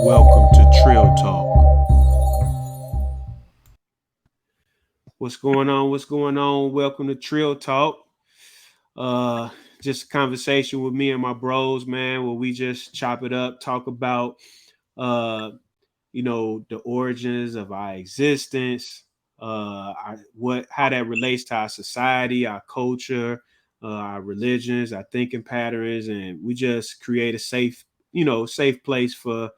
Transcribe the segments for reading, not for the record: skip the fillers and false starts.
Welcome to Treal Talk. What's going on? What's going on? Welcome to Treal Talk. Uh, just a conversation with me and my bros, man, where we just chop it up, talk about uh, the origins of our existence, how that relates to our society, our culture, our religions, our thinking patterns, and we just create a safe place for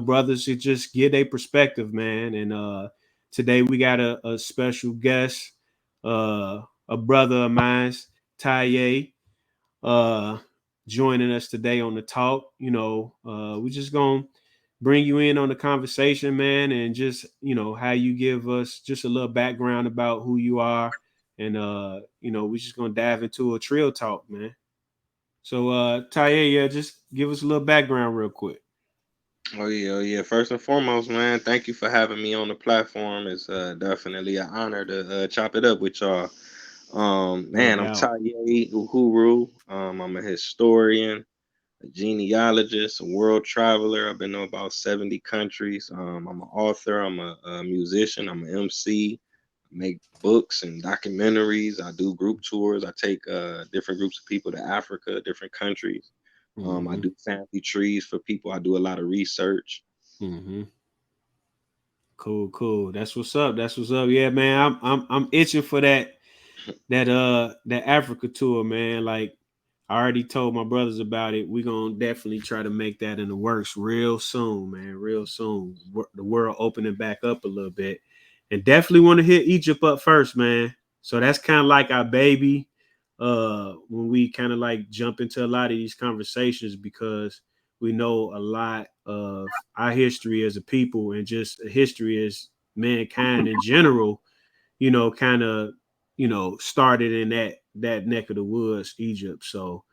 brothers to just get a perspective, man. And today we got a special guest, a brother of mine, Taye, uh, joining us today on the talk. We just gonna bring you in on the conversation, man, and just how you give us just a little background about who you are, and we're just gonna dive into a trail talk, man. So Taye, yeah, just give us a little background real quick. Oh yeah. First and foremost, man, thank you for having me on the platform. It's definitely an honor to chop it up with y'all. No Man, I'm doubt. Taye Uhuru. I'm a historian, a genealogist, a world traveler. I've been to about 70 countries. I'm an author. I'm a musician. I'm an MC. I make books and documentaries. I do group tours. I take different groups of people to Africa, different countries. I Mm-hmm. do family trees for people. I do a lot of research. Mm-hmm. Cool, cool. That's what's up. That's what's up. Yeah, man. I'm itching for that Africa tour, man. Like I already told my brothers about it. We're gonna definitely try to make that in the works real soon, man. Real soon. The world opening back up a little bit. And definitely want to hit Egypt up first, man. So that's kind of like our baby. When we kind of like jump into a lot of these conversations because we know a lot of our history as a people and just a history as mankind in general, kind of, started in that neck of the woods, Egypt. So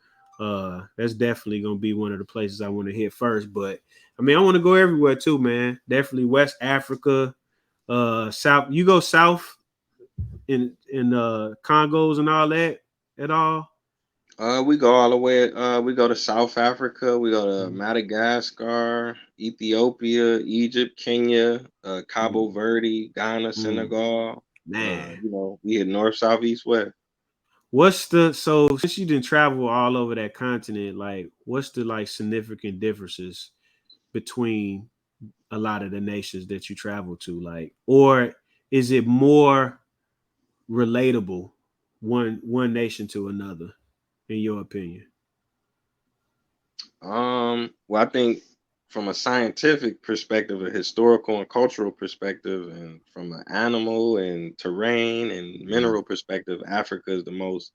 that's definitely gonna be one of the places I want to hit first. But I mean, I want to go everywhere too, man. Definitely West Africa, South. You go south in Congos and all that at all? We go all the way. We go to South Africa. We go to Mm-hmm. Madagascar, Ethiopia, Egypt, Kenya, Cabo Verde, Ghana, Mm-hmm. Senegal. Man, We hit north, south, east, west. what's the so since you didn't travel all over that continent, like what's the like significant differences between a lot of the nations that you travel to, like, or is it more relatable one nation to another, in your opinion? Well, I think from a scientific perspective, a historical and cultural perspective, and from an animal and terrain and Mm. mineral perspective, Africa is the most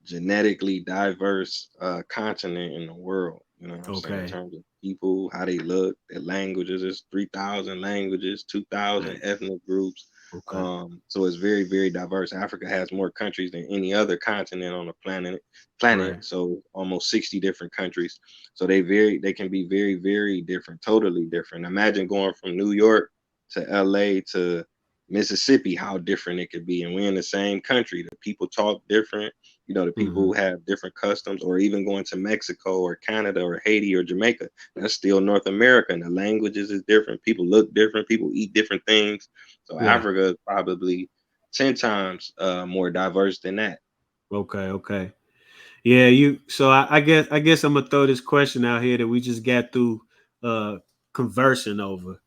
genetically diverse continent in the world. You know what I'm saying? In Okay. terms of people, how they look, their languages. There's 3,000 languages, 2,000 Nice. ethnic groups. Okay. So it's very, very diverse. Africa has more countries than any other continent on the planet. Right. So almost 60 different countries. So they can be very, very different, totally different. Imagine going from New York to LA to Mississippi, how different it could be. And we're in the same country. The people talk different. The people Mm-hmm. who have different customs, or even going to Mexico or Canada or Haiti or Jamaica, that's still North America, and the languages is different. People look different. People eat different things. So Yeah. Africa is probably 10 times more diverse than that. Okay. Okay. Yeah, you. So I guess I'm gonna throw this question out here that we just got through uh conversing over.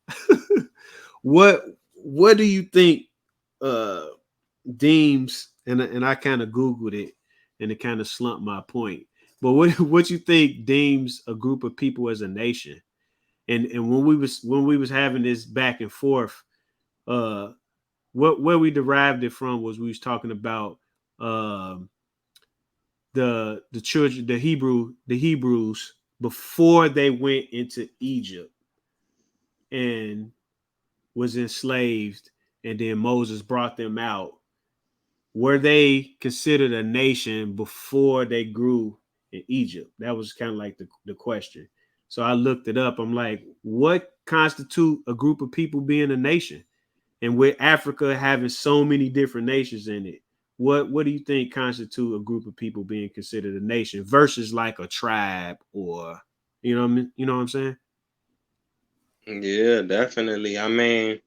what What do you think uh deems, and I kind of googled it and it kind of slumped my point. But what you think deems a group of people as a nation? And when we was having this back and forth, uh what where we derived it from was we was talking about um the children, the Hebrews before they went into Egypt and was enslaved, and then Moses brought them out. Were they considered a nation before they grew in Egypt? That was kind of like the question. So I looked it up. I'm like, what constitute a group of people being a nation? And with Africa having so many different nations in it, what do you think constitute a group of people being considered a nation versus like a tribe or you know what I'm saying? Yeah, definitely. I mean,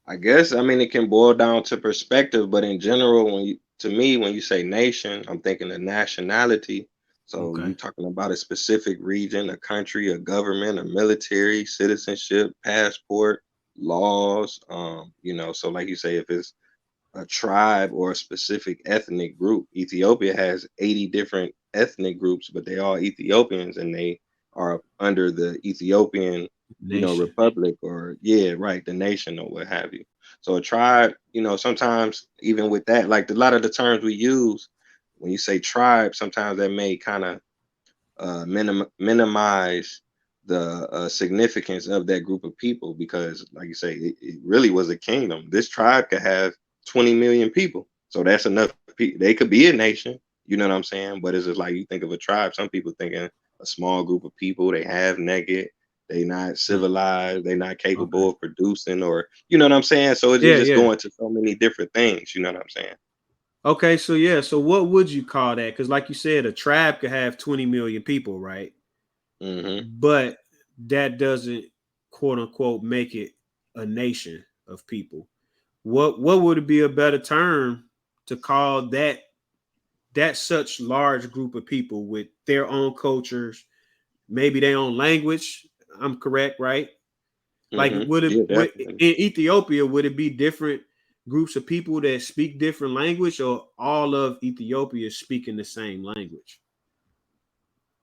it can boil down to perspective, but in general, to me, when you say nation, I'm thinking of nationality. So Okay. you talking about a specific region, a country, a government, a military, citizenship, passport, laws. So like you say, if it's a tribe or a specific ethnic group. Ethiopia has 80 different ethnic groups, but they all Ethiopians and they are under the Ethiopian, Nation. republic, or yeah, right, the nation or what have you. So a tribe, sometimes even with that, like a lot of the terms we use when you say tribe, sometimes that may kind of minimize the significance of that group of people because, like you say, it really was a kingdom. This tribe could have 20 million people, so that's enough. They could be a nation. You know what I'm saying? But it's just like you think of a tribe. Some people thinking a small group of people. They have naked. They not Mm, civilized. They not okay. capable of producing, or you know what I'm saying. So it's Yeah, just yeah. going to so many different things. You know what I'm saying? Okay, so yeah, so what would you call that? Because like you said, a tribe could have 20 million people, right? Hmm. But that doesn't quote unquote make it a nation of people. What would be a better term to call that such large group of people with their own cultures, maybe their own language? I'm correct, right? Like Yeah, would definitely. in Ethiopia would it be different groups of people that speak different language, or all of Ethiopia speaking the same language?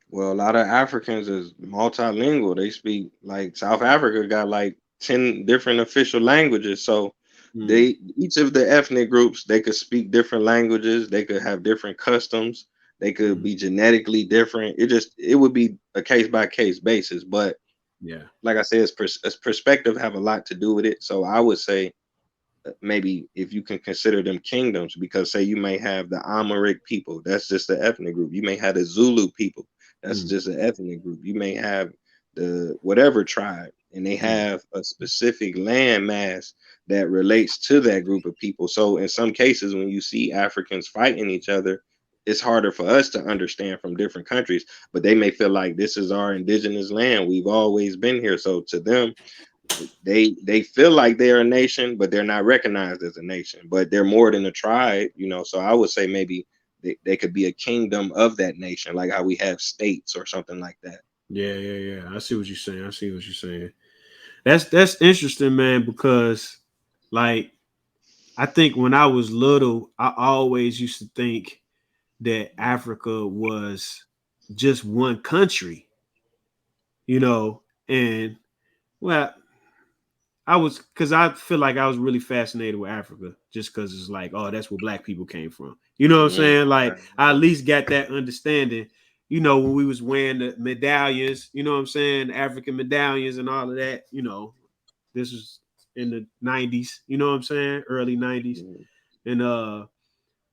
Well, a lot of Africans is multilingual. They speak like South Africa got like 10 different official languages. So Hmm. they each of the ethnic groups, they could speak different languages, they could have different customs, they could Hmm. be genetically different. It would be a case by case basis. But Yeah. like I said, it's perspective have a lot to do with it. So I would say maybe if you can consider them kingdoms, because say you may have the Amharic people, that's just the ethnic group. You may have the Zulu people, that's Hmm. just an ethnic group. You may have the whatever tribe, and they Hmm. have a specific land mass that relates to that group of people. So in some cases, when you see Africans fighting each other, it's harder for us to understand from different countries, but they may feel like this is our indigenous land. We've always been here. So to them, they feel like they're a nation, but they're not recognized as a nation. But they're more than a tribe. So I would say maybe they could be a kingdom of that nation, like how we have states or something like that. Yeah, yeah, yeah. I see what you're saying. I see what you're saying. That's interesting, man, because like I think when I was little, I always used to think that Africa was just one country, you know, and well, I was because I feel like I was really fascinated with Africa just because it's like, oh, that's where black people came from. You know what I'm Mhm. saying? Like Right, I at right. least got that understanding, when we was wearing the medallions, you know what I'm saying? African medallions and all of that, this was in the 90s, you know what I'm saying? Early 90s. Mhm. And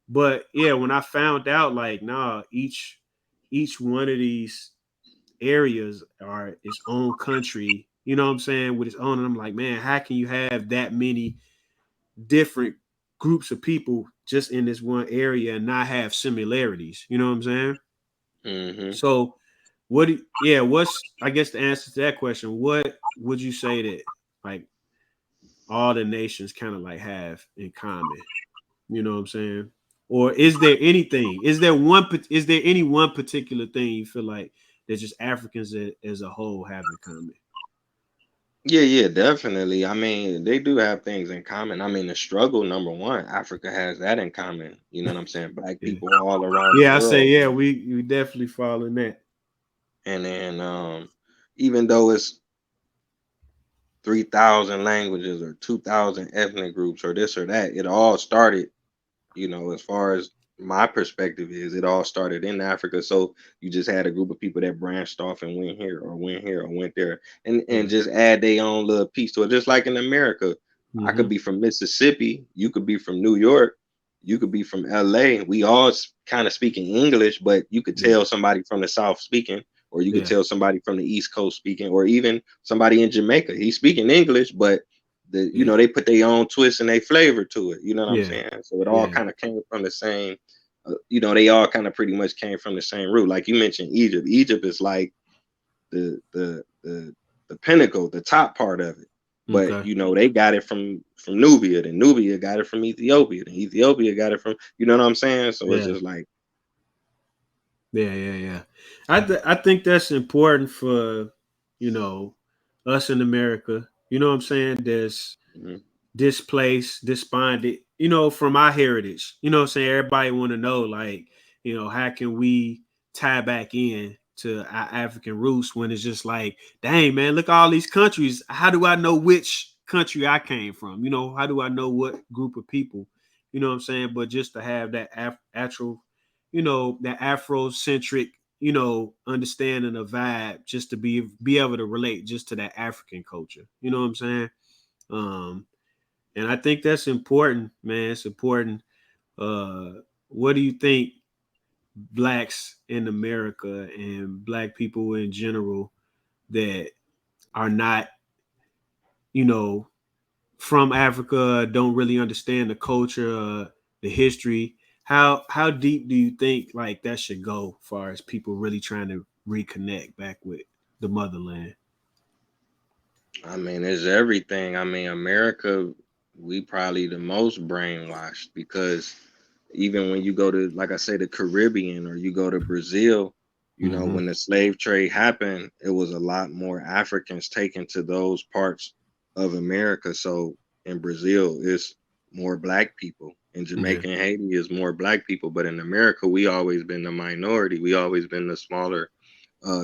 but yeah, when I found out like nah, each one of these areas are its own country, you know what I'm saying, with its own. And I'm like, man, how can you have that many different groups of people just in this one area and not have similarities? You know what I'm saying? Mhm. So, what's I guess the answer to that question? What would you say that like all the nations kind of like have in common? You know what I'm saying? Or is there anything? Is there any one particular thing you feel like that just Africans as a whole have in common? Yeah, yeah, definitely. I mean, they do have things in common. I mean, the struggle, number one, Africa has that in common. You know what I'm saying? Black Yeah. people all around the Yeah, I say world. yeah, we definitely fall in that. And then even though it's 3,000 languages or 2,000 ethnic groups or this or that, it all started, as far as my perspective is, it all started in Africa. So you just had a group of people that branched off and went here or went there, and Yeah. just add their own little piece to it. Just like in America, I could Mm-hmm. be from Mississippi, you could be from New York, you could be from LA. We all kind of speaking English, but you could Yeah. tell somebody from the South speaking, or you could Yeah. tell somebody from the East Coast speaking, or even somebody in Jamaica. He's speaking English, but Yeah. they put their own twist and their flavor to it. You know what I'm Yeah. saying? So it all Yeah. kind of came from the same. They all kind of pretty much came from the same root. Like you mentioned, Egypt. Egypt is like the the the the pinnacle, the top part of it. But Okay. they got it from Nubia, then Nubia got it from Ethiopia, then Ethiopia got it from you know what I'm saying. So it's Yeah. just like, Yeah. Yeah. Yeah. I think that's important for you know us in America. You know what I'm saying? There's mhm, displaced, despondent, from our heritage. You know what I'm saying? Everybody want to know, like, how can we tie back in to our African roots when it's just like, dang, man, look at all these countries. How do I know which country I came from? How do I know what group of people? You know what I'm saying? But just to have that that Afrocentric, understanding of vibe, just to be able to relate just to that African culture. You know what I'm saying? Um, and I think that's important, man. It's important. Uh, what do you think blacks in America and black people in general that are not, you know, from Africa, don't really understand the culture, the history? How deep do you think like that should go, as far as people really trying to reconnect back with the motherland? I mean, it's everything. I mean, America, we probably the most brainwashed because even when you go to, like I say, the Caribbean or you go to Brazil, Mm-hmm. when the slave trade happened, it was a lot more Africans taken to those parts of America. So in Brazil, it's more black people. In Yeah. Jamaica and Haiti, is more black people. But in America, we always been the minority. We always been the smaller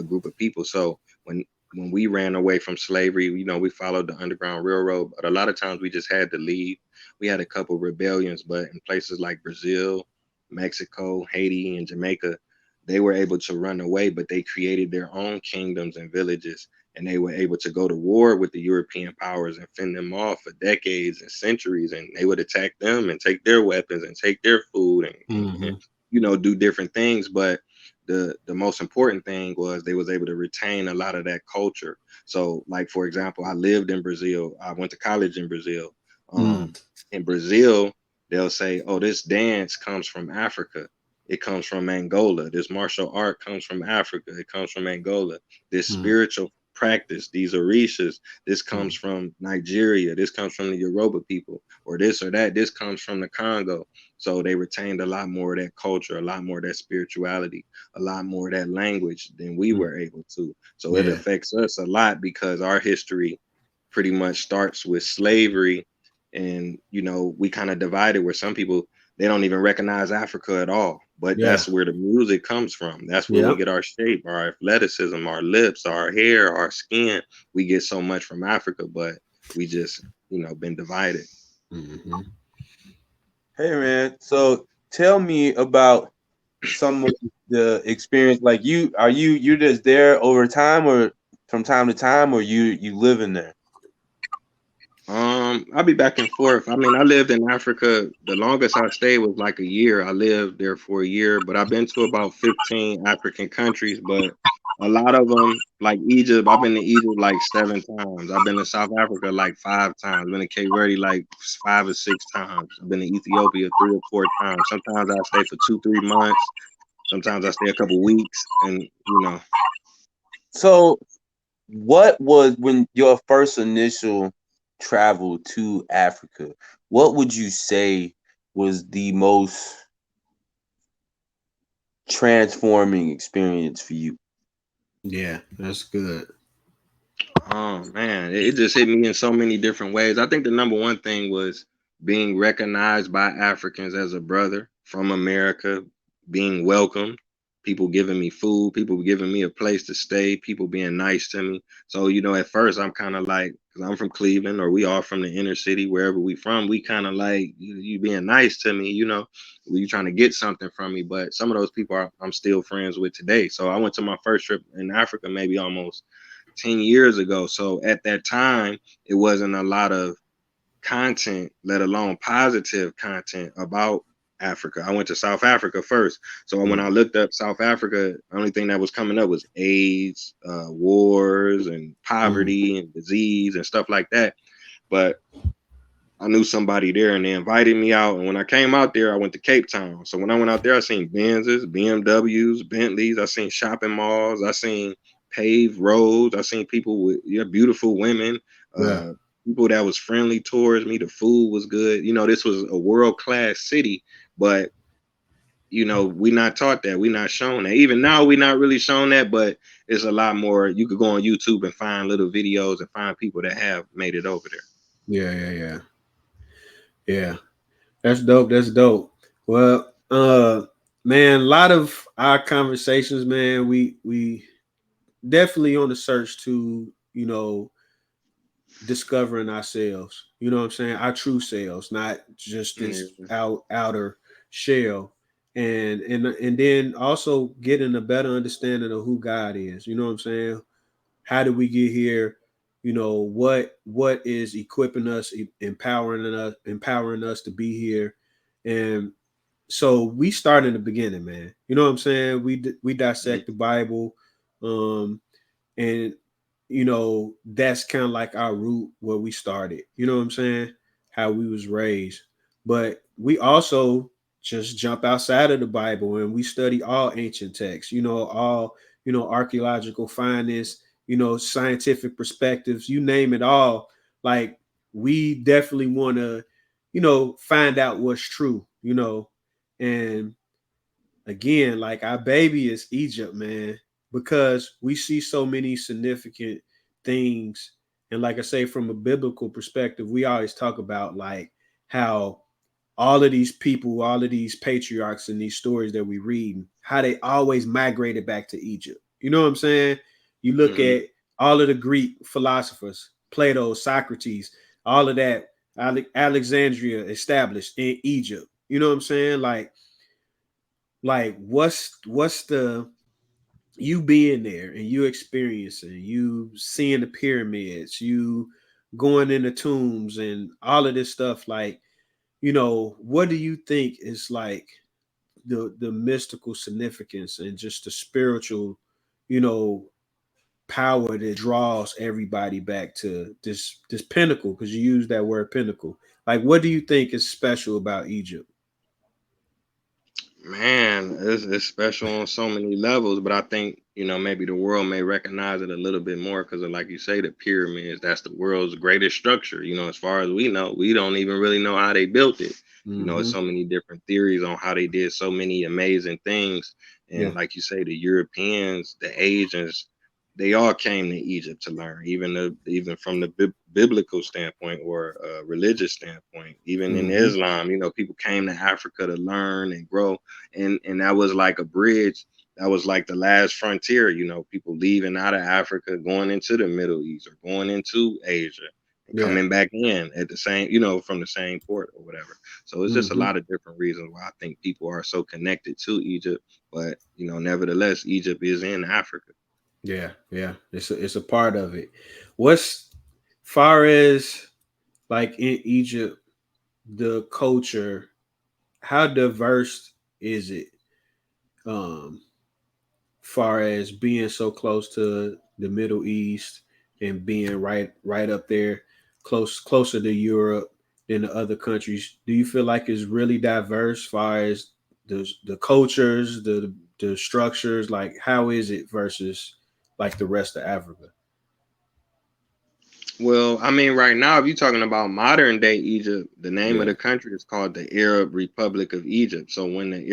group of people. So when we ran away from slavery, we followed the Underground Railroad, but a lot of times we just had to leave. We had a couple rebellions, but in places like Brazil, Mexico, Haiti, and Jamaica, they were able to run away, but they created their own kingdoms and villages, and they were able to go to war with the European powers and fend them off for decades and centuries, and they would attack them and take their weapons and take their food and Mm-hmm. do different things, but the most important thing was they was able to retain a lot of that culture. So, like for example, I lived in Brazil. I went to college in Brazil. Mm. In Brazil, they'll say, "Oh, this dance comes from Africa. It comes from Angola. This martial art comes from Africa. It comes from Angola. This Mm. spiritual practice, these orishas, this comes Mm. from Nigeria. This comes from the Yoruba people, or this or that. This comes from the Congo." So they retained a lot more of that culture, a lot more of that spirituality, a lot more of that language than we Mm. were able to. So it Yeah. affects us a lot because our history pretty much starts with slavery. And, we kind of divided where some people, they don't even recognize Africa at all. But Yeah. that's where the music comes from. That's where we Yep. get our shape, our athleticism, our lips, our hair, our skin. We get so much from Africa, but we just, been divided. Mm-hmm. Hey man, so tell me about some of the experience. Like you're just there over time or from time to time, or you live in there? I'll be back and forth. I mean, I lived in Africa. The longest I stayed was like a year. I lived there for a year, but I've been to about 15 African countries. But a lot of them, like Egypt, I've been to Egypt like 7 times. I've been to South Africa like 5 times. I've been to Cape Verde like 5 or 6 times. I've been to Ethiopia 3 or 4 times. Sometimes I stay for 2, 3 months. Sometimes I stay a couple weeks, and So what was when your first initial travel to Africa? What would you say was the most transforming experience for you? Yeah, that's good. Oh man, it just hit me in so many different ways. I think the number one thing was being recognized by Africans as a brother from America, being welcomed, people giving me food, people giving me a place to stay, people being nice to me. So, at first I'm kind of like, because I'm from Cleveland or we all from the inner city, wherever we from, we kind of like you being nice to me, you trying to get something from me. But some of those people I'm still friends with today. So I went to my first trip in Africa maybe almost 10 years ago. So at that time, it wasn't a lot of content, let alone positive content about Africa. I went to South Africa first. So when I Mm. looked up South Africa, the only thing that was coming up was AIDS, wars, and Mm. poverty and disease and stuff like that. but I knew somebody there and they invited me out. And when I came out there, I went to Cape Town. So when I went out there, I seen Benzes, BMWs, Bentleys. I seen shopping malls. I seen paved roads. I seen people with beautiful women, Yeah. people that was friendly towards me. The food was good. This was a world class city, but we not taught that. We not shown that. Even now, we not really shown that. But it's a lot more. You could go on YouTube and find little videos and find people that have made it over there. Yeah, yeah, yeah. Yeah. That's dope. That's dope. Well, man, a lot of our conversations, man, we definitely on the search to, discovering ourselves. You know what I'm saying? Our true selves, not just this Yeah. outer shell. And then also getting a better understanding of who God is. You know what I'm saying? How did we get here? What is equipping us, empowering us to be here. And so we start in the beginning, man. You know what I'm saying? We Mhm. dissect the Bible. Um and that's kind of like our root where we started. You know what I'm saying? How we was raised. But we also just jump outside of the Bible and we study all ancient texts, all archaeological findings, scientific perspectives, you name it all. Like, we definitely want to find out what's true. And again, like, our baby is Egypt, man, because we see so many significant things. And like I say, from a biblical perspective, we always talk about like how all of these people, all of these patriarchs in these stories that we read, how they always migrated back to Egypt. You know what I'm saying? You look Mhm. at all of the Greek philosophers, Plato, Socrates, all of that, Alexandria established in Egypt. You know what I'm saying? Like what's the you being there and you experiencing, you seeing the pyramids, you going in the tombs and all of this stuff, like, what do you think is like the mystical significance and just the spiritual, you know, power that draws everybody back to this pinnacle? Because you use that word pinnacle. Like, what do you think is special about Egypt? Man, it's special on so many levels, but I think maybe the world may recognize it a little bit more because of, like you say, the pyramids. That's the world's greatest structure. As far as we know, we don't even really know how they built it. It's Mm-hmm. so many different theories on how they did so many amazing things. Yeah. And like you say, the Europeans, the Asians, they all came to Egypt to learn, even from the biblical standpoint or religious standpoint. Even in Mm-hmm. Islam, people came to Africa to learn and grow, and that was like a bridge. That was like the last frontier. People leaving out of Africa, going into the Middle East or going into Asia, and Yeah. coming back in at the same, from the same port or whatever. So it's just a Mm-hmm. lot of different reasons why I think people are so connected to Egypt. But nevertheless, Egypt is in Africa. Yeah. Yeah. It's a part of it. What's far as like in Egypt, the culture, how diverse is it? Um, Far as being so close to the Middle East and being right up there, closer to Europe than the other countries. Do you feel like it's really diverse, far as the cultures, the structures? Like, how is it versus like the rest of Africa? Well, I mean, right now, if you're talking about modern day Egypt, the name of Yeah, the country is called the Arab Republic of Egypt. So when the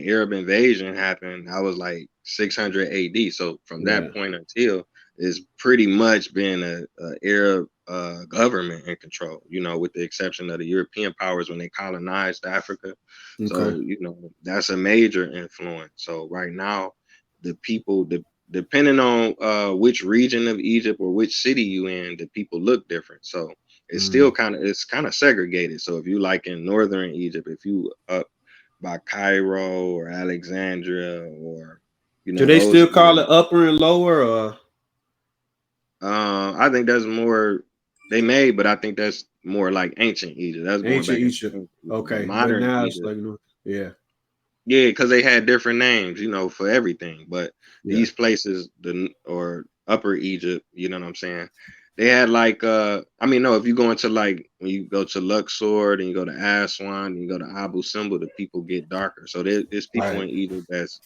Arab invasion happened, that was like 600 AD. So from yeah, that point until, it's pretty much been a Arab government in control. With the exception of the European powers when they colonized Africa. okay, So that's a major influence. So right now, the people, depending on which region of Egypt or which city you in, the people look different. So mm. it's kind of segregated. So if you like in northern Egypt, if you up by Cairo or Alexandria or Do they those still call areas, it upper and lower, or I think that's more they made, but I think that's more like ancient Egypt. That's going ancient back into Egypt? ancient Egypt. But Okay, but modern now it's Egypt, like, yeah, yeah, because they had different names, for everything. But yeah, these places, or Upper Egypt, you know what I'm saying? They had like I mean no, if you go into like when you go to Luxor, then you go to Aswan, then you go to Abu Simbel, the people get darker. So there's people Right. in Egypt that's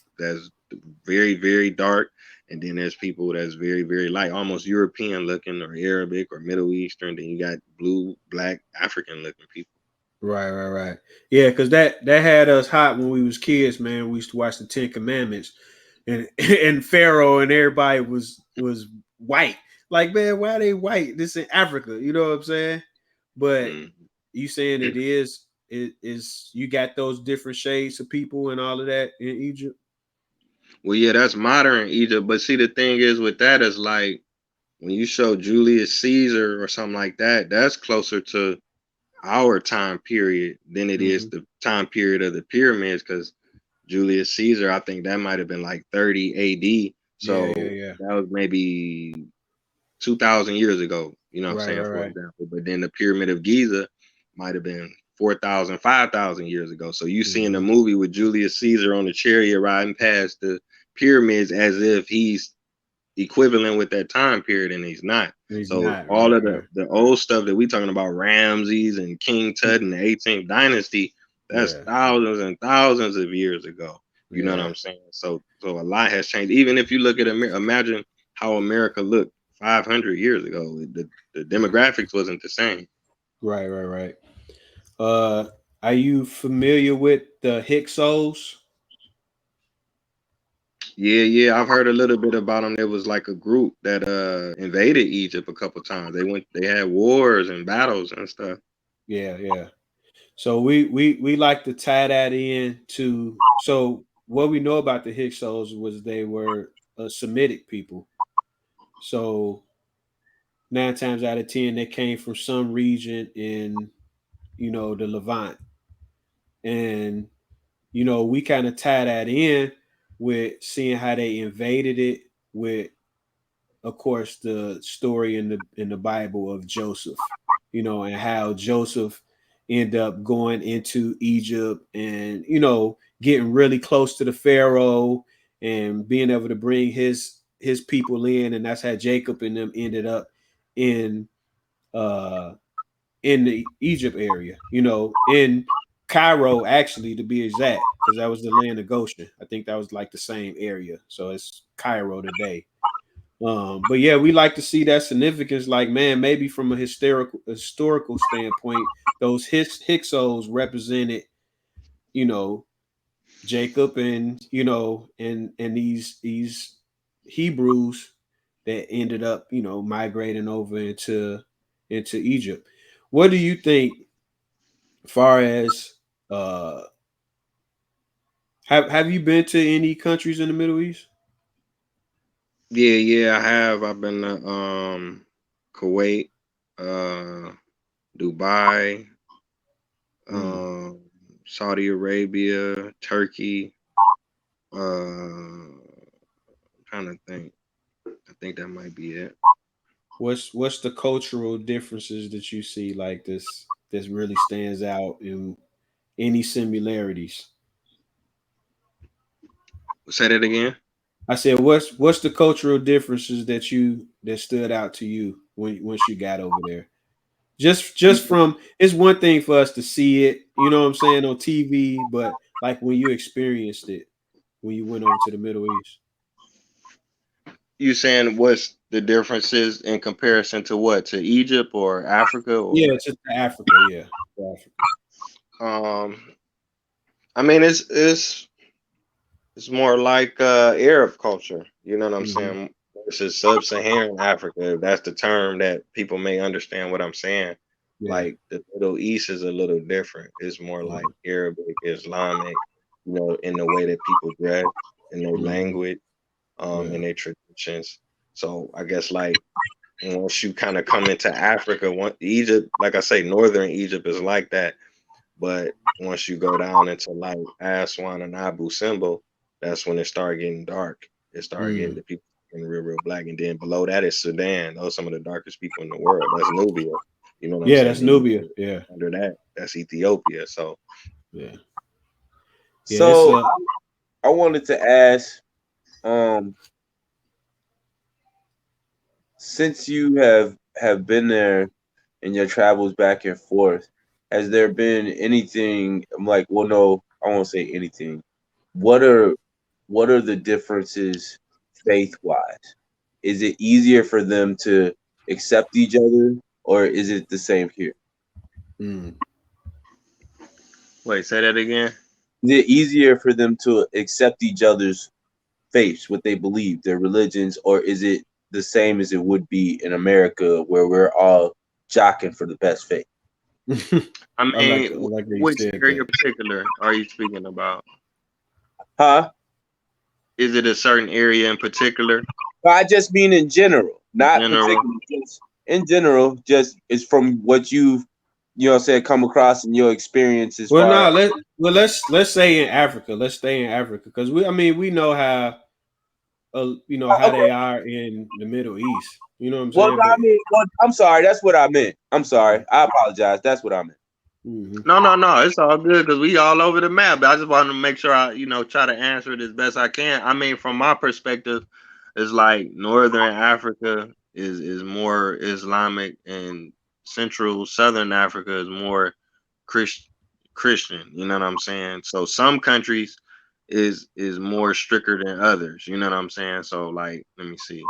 very, very dark, and then there's people that's very, very light, almost European looking or Arabic or Middle Eastern. Then you got blue, black, African looking people. Right. Yeah, because that had us hot when we was kids, man. We used to watch the Ten Commandments, and and Pharaoh and everybody was white. Like, man, why are they white? This in Africa, you know what I'm saying? But Mm. you saying it is you got those different shades of people and all of that in Egypt? Well, yeah, that's modern Egypt. But see, the thing is with that is like when you show Julius Caesar or something like that, that's closer to our time period than it is Mm-hmm. the time period of the pyramids. Because Julius Caesar, I think that might have been like 30 AD. So Yeah. that was maybe 2,000 years ago, you know what I'm saying, for Right. example. But then the Pyramid of Giza might have been 4,000, 5,000 years ago. So you see in the Mm-hmm. movie with Julius Caesar on the chariot riding past the pyramids as if he's equivalent with that time period, and he's not. He's So not all right. of the old stuff that we talking about, Ramses and King Tut and the 18th dynasty, that's Yeah. thousands and thousands of years ago. You know what Yeah. I'm saying? So a lot has changed. Even if you look at imagine how America looked 500 years ago. The demographics wasn't the same. Right. Uh, are you familiar with the Hyksos? Yeah. I've heard a little bit about them. There was like a group that invaded Egypt a couple times. They had wars and battles and stuff. Yeah. So we like to tie that in to so what we know about the Hyksos was they were a Semitic people. So 9 times out of 10 they came from some region in the Levant, and we kind of tie that in with seeing how they invaded it with, of course, the story in the Bible of Joseph, and how Joseph ended up going into Egypt and getting really close to the Pharaoh and being able to bring his people in, and that's how Jacob and them ended up in uh in the Egypt area, in Cairo actually to be exact, because that was the land of Goshen. I think that was like the same area, so it's Cairo today. But yeah, we like to see that significance. Like, man, maybe from a historical standpoint, those Hyksos represented, you know, Jacob and and these Hebrews that ended up, migrating over into Egypt. What do you think, far as uh have you been to any countries in the Middle East? Yeah, I have. I've been to Kuwait, Dubai, Mm. um, Saudi Arabia, Turkey. I'm trying to think. I think that might be it. What's the cultural differences that you see like this really stands out in any similarities? Say that again. I said, what's the cultural differences that stood out to you when once you got over there? Just from it's one thing for us to see it, you know what I'm saying, on TV, but like when you experienced it when you went over to the Middle East. You saying what's the differences in comparison to what? To Egypt or Africa Yeah, or to Africa. Yeah, to Africa. um I mean it's more like Arab culture, you know what I'm Hmm. saying? Versus sub-Saharan Africa, if that's the term that people may understand what I'm saying. Yeah, Like the Middle East is a little different. It's more yeah. like Arabic, Islamic, in the way that people dress, in their Hmm. language, in Yeah. their traditions. So I guess like once you kind of come into Africa, Egypt, like I say, northern Egypt is like that. But once you go down into like Aswan and Abu Simbel, that's when it started getting dark. It started getting Mm. the people getting real black. And then below that is Sudan. Those are some of the darkest people in the world. That's Nubia. You know what I'm Yeah, saying? that's Then you Nubia. go Yeah, under that, that's Ethiopia. So yeah, yeah. It's So I wanted to ask, um, since you have have been there in your travels back and forth, has there been anything? I'm like, well, no, I won't say anything. What are what are the differences faith wise? Is it easier for them to accept each other, or is it the same here? Mm. Wait, say that again. Is it easier for them to accept each other's faiths, what they believe, their religions, or is it the same as it would be in America where we're all jockeying for the best faith? I I mean, like that you which said area that. in particular are you speaking about? Huh? Is it a certain area in particular? But I just mean in general, In not general? particularly, just in general, just it's from what you've, said, come across in your experience as Well, far. no, let's say in Africa. Let's stay in Africa because we know how how Okay. they are in the Middle East. You know what I'm Well, saying? But I'm sorry. That's what I meant. I'm sorry. I apologize. That's what I meant. mhm. No, no, no. It's all good because we all over the map. But I just wanted to make sure I, try to answer it as best I can. I mean, from my perspective, it's like Northern Africa is more Islamic, and Central Southern Africa is more Christ, Christian. You know what I'm saying? So some countries is more stricter than others. You know what I'm saying? So like, let me see.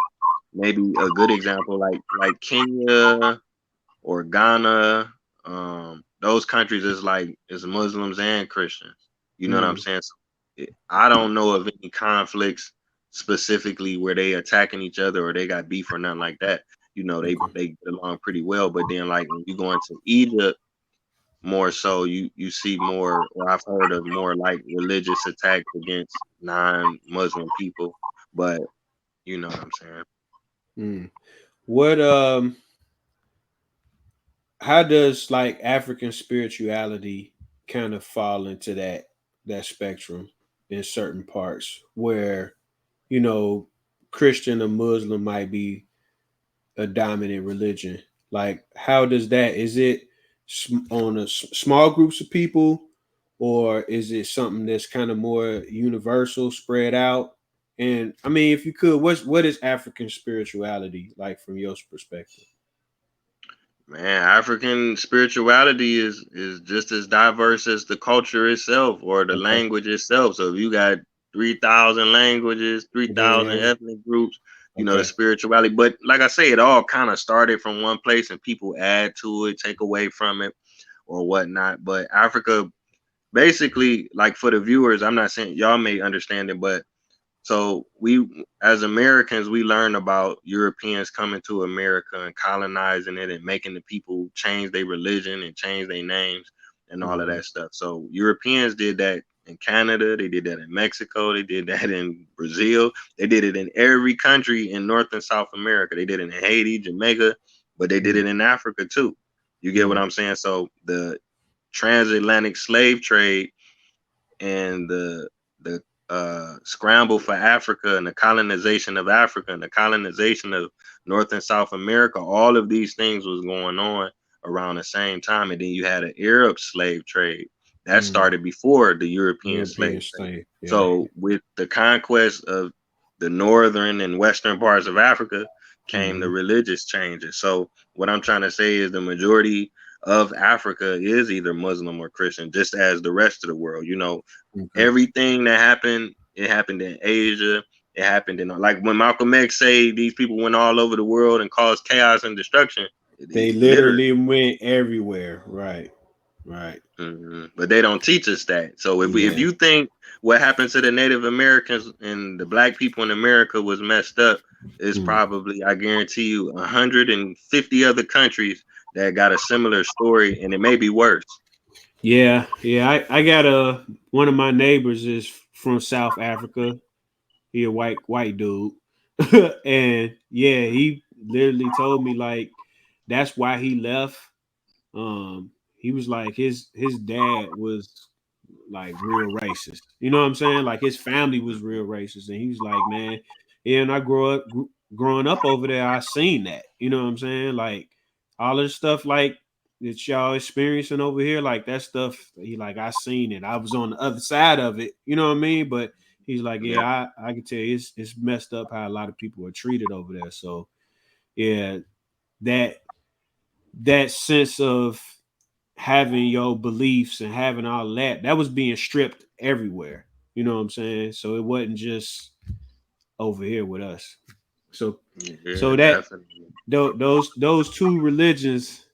Maybe a good example like Kenya or Ghana, those countries is like is Muslims and Christians. You know what I'm Mm, saying? So I don't know of any conflicts specifically where they attacking each other or they got beef or nothing like that. You know, they okay. they get along pretty well. But then like when you go into Egypt, more so you see more, or I've heard of more like religious attacks against non-Muslim people. But you know what I'm saying? Mm. What how does like African spirituality kind of fall into that spectrum in certain parts where you know Christian or Muslim might be a dominant religion? Like, how does that? Is it on small groups of people, or is it something that's kind of more universal, spread out? And I mean, if you could, what is African spirituality like from your perspective? Man, African spirituality is just as diverse as the culture itself or the Okay. language itself. So if you got 3,000 languages, 3,000 Yeah. ethnic groups, the Okay. spirituality. But like I say, it all kind of started from one place and people add to it, take away from it or whatnot. But Africa, basically, like for the viewers, I'm not saying y'all may understand it, but so we, as Americans, we learn about Europeans coming to America and colonizing it and making the people change their religion and change their names and all of Mm-hmm. that stuff. So Europeans did that in Canada, they did that in Mexico, they did that in Brazil, they did it in every country in North and South America. They did it in Haiti, Jamaica, but they did it in Africa too. You get what Mm-hmm. I'm saying? So the transatlantic slave trade and the scramble for Africa and the colonization of Africa and the colonization of North and South America, all of these things was going on around the same time. And then you had an Arab slave trade that Mm-hmm. started before the European slave European trade. slave. Yeah. So with the conquest of the northern and western parts of Africa came the Mm-hmm. religious changes. So what I'm trying to say is the majority of Africa is either Muslim or Christian, just as the rest of the world. Okay. Everything that happened, it happened in Asia. It happened in like when Malcolm X say these people went all over the world and caused chaos and destruction. They Literally, literally went everywhere. Right. Right. but they don't teach us that. So if Yeah. you think what happened to the Native Americans and the black people in America was messed up, it's Mm. probably, I guarantee you, 150 other countries that got a similar story, and it may be worse. Yeah. Yeah. I got one of my neighbors is from South Africa. He a white dude. And yeah, he literally told me like that's why he left. He was like his dad was like real racist. You know what I'm saying? Like his family was real racist, and he was like, man, yeah. And I growing up over there, I seen that. You know what I'm saying? Like all this stuff like that y'all experiencing over here, like that stuff. He like I seen it. I was on the other side of it. You know what I mean? But he's like, Yeah. yeah, I can tell you, it's messed up how a lot of people are treated over there. So yeah, that that sense of having your beliefs and having all that was being stripped everywhere. You know what I'm saying? So it wasn't just over here with us. So Yeah, so that definitely. those two religions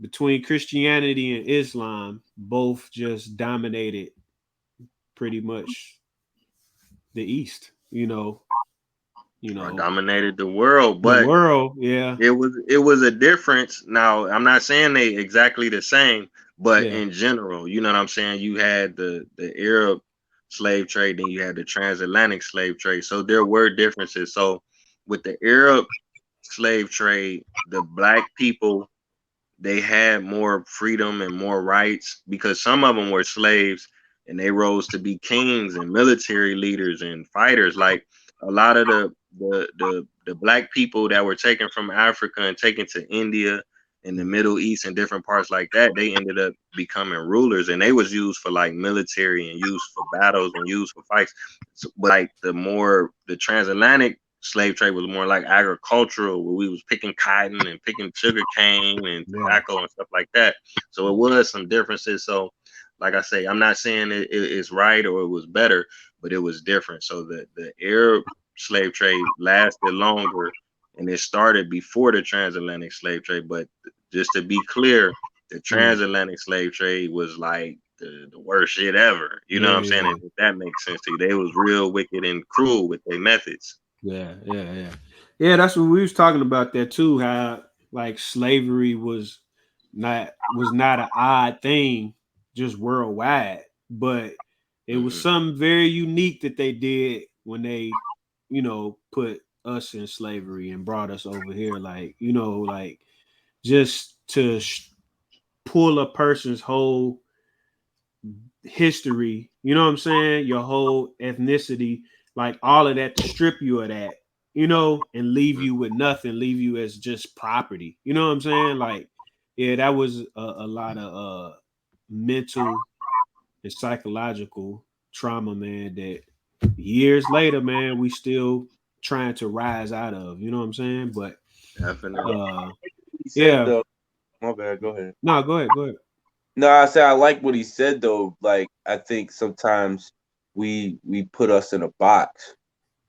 between Christianity and Islam both just dominated pretty much the East. You Or know dominated the world, the but world. Yeah, it was a difference. Now, I'm not saying they exactly the same, but yeah, in general, you know what I'm saying? You had the Arab slave trade, and you had the transatlantic slave trade. So there were differences. So with the Arab slave trade, the black people, they had more freedom and more rights because some of them were slaves and they rose to be kings and military leaders and fighters. Like a lot of the black people that were taken from Africa and taken to India and the Middle East and different parts like that, they ended up becoming rulers, and they was used for like military and used for battles and used for fights. So, but like the transatlantic slave trade was more like agricultural, where we was picking cotton and picking sugar cane and yeah, tobacco and stuff like that. So it was some differences. So like I say, I'm not saying it's right or it was better, but it was different. So the Arab slave trade lasted longer, and it started before the transatlantic slave trade. But just to be clear, the mm, transatlantic slave trade was like the worst shit ever. You know what I'm saying? yeah, If that makes sense to you, they was real wicked and cruel with their methods. yeah. Yeah, that's what we was talking about there too. How like slavery was not an odd thing just worldwide, but it was Hmm. something very unique that they did when they, put us in slavery and brought us over here. Like, like just to pull a person's whole history, you know what I'm saying? Your whole ethnicity, like all of that to strip you of that, and leave you with nothing, leave you as just property. You know what I'm saying? Like, yeah, that was a lot of mental and psychological trauma, man, that years later, man, we still trying to rise out of. You know what I'm saying? But Definitely. uh He said yeah, though, my bad. Go ahead. no, go ahead, go ahead. No, I said I like what he said though. Like I think sometimes we put us in a box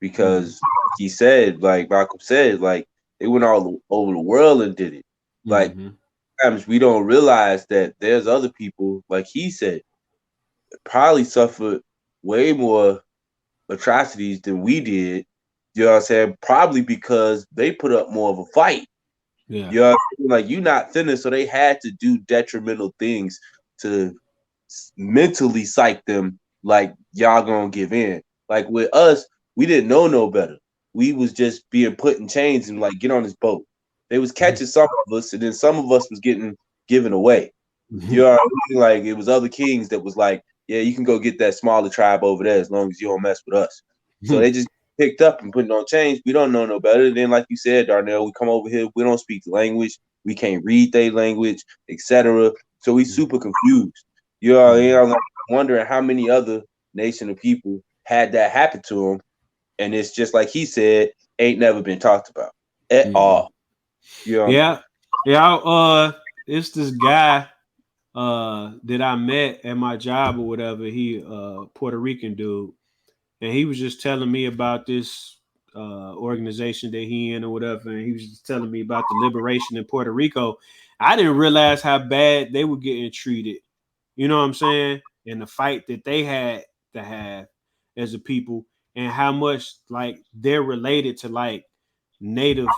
Mm, because he said, like Malcolm said, like they went all over the world and did it. Like mm-hmm, sometimes we don't realize that there's other people, like he said, probably suffered way more atrocities than we did. You know what I'm saying? Probably because they put up more of a fight. yeah, You know what I'm saying? Like you not finished, so they had to do detrimental things to mentally psych them like y'all gonna give in. Like with us, we didn't know no better. We was just being put in chains and like get on this boat. They was catching some of us, and then some of us was getting given away. You know what I mean? Like it was other kings that was like, yeah, you can go get that smaller tribe over there as long as you don't mess with us. So they just picked up and putting on chains. We don't know no better. Then, like you said, Darnell, we come over here, we don't speak the language, we can't read their language, etc. So we super confused. You know what I mean? I'm like wondering how many other nation of people had that happen to them, and it's just like he said, ain't never been talked about at Mhm. all. You know what I'm saying? Yeah, yeah. It's this guy that I met at my job or whatever. He Puerto Rican dude, and he was just telling me about this organization that he in or whatever, and he was just telling me about the liberation in Puerto Rico. I didn't realize how bad they were getting treated. You know what I'm saying? And the fight that they had to have as a people, and how much like they're related to like Native